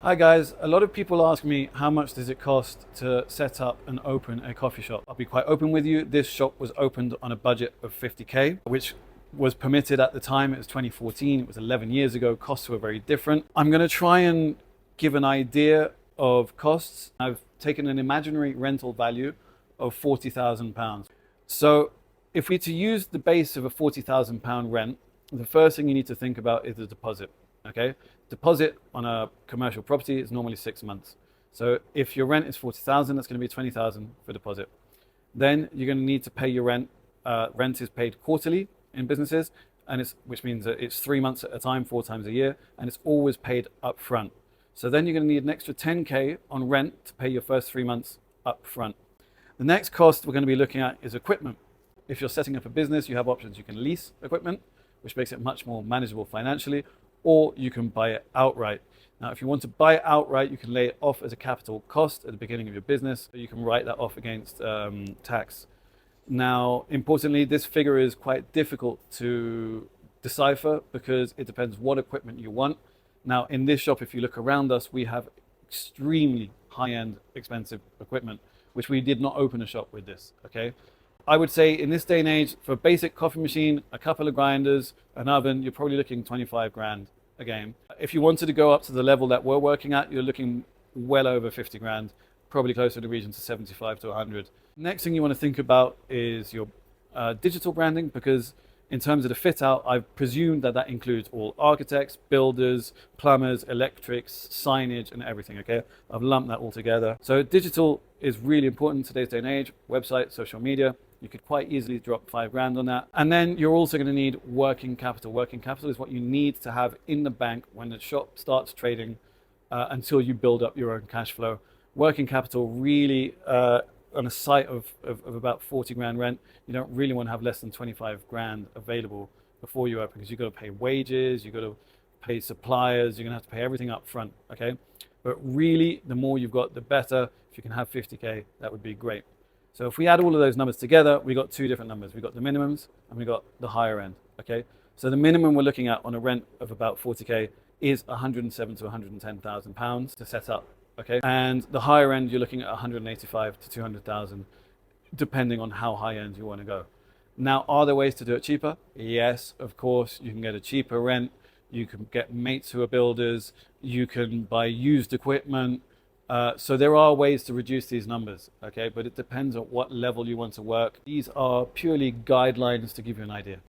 Hi guys, a lot of people ask me how much does it cost to set up and open a coffee shop. I'll be quite open with you. This shop was opened on a budget of 50k, which was permitted at the time. It was 2014, it was 11 years ago. Costs were very different. I'm going to try and give an idea of costs. I've taken an imaginary rental value of £40,000. So if we to use the base of a £40,000 rent, the first thing you need to think about is the deposit. Okay, deposit on a commercial property is normally 6 months. So if your rent is 40,000, that's going to be 20,000 for deposit. Then you're going to need to pay your rent. Rent is paid quarterly in businesses, and which means that it's 3 months at a time, 4 times a year, and it's always paid up front. So then you're going to need an extra 10k on rent to pay your first 3 months up front. The next cost we're going to be looking at is equipment. If you're setting up a business, you have options. You can lease equipment, which makes it much more manageable financially, or you can buy it outright. Now, if you want to buy it outright, you can lay it off as a capital cost at the beginning of your business. You can write that off against tax. Now, importantly, this figure is quite difficult to decipher because it depends what equipment you want. Now, in this shop, if you look around us, we have extremely high-end, expensive equipment, which we did not open a shop with this, okay? I would say in this day and age, for a basic coffee machine, a couple of grinders, an oven, you're probably looking 25 grand a game. If you wanted to go up to the level that we're working at, you're looking well over 50 grand, probably closer to the region to 75 to 100. Next thing you want to think about is your digital branding, because in terms of the fit out, I've presumed that that includes all architects, builders, plumbers, electrics, signage, and everything, okay? I've lumped that all together. So digital is really important in today's day and age, website, social media. You could quite easily drop 5 grand on that. And then you're also going to need working capital. Working capital is what you need to have in the bank when the shop starts trading until you build up your own cash flow. Working capital really, on a site of about 40 grand rent, you don't really want to have less than 25 grand available before you open, because you've got to pay wages, you've got to pay suppliers, you're going to have to pay everything up front, okay? But really, the more you've got, the better. If you can have 50k, that would be great. So if we add all of those numbers together, we got 2 different numbers. We got the minimums and we got the higher end, okay? So the minimum we're looking at on a rent of about 40k is 107 to 110,000 pounds to set up, okay? And the higher end, you're looking at 185 to 200,000, depending on how high end you want to go. Now, are there ways to do it cheaper? Yes, of course. You can get a cheaper rent. You can get mates who are builders. You can buy used equipment. So there are ways to reduce these numbers, okay? But it depends on what level you want to work. These are purely guidelines to give you an idea.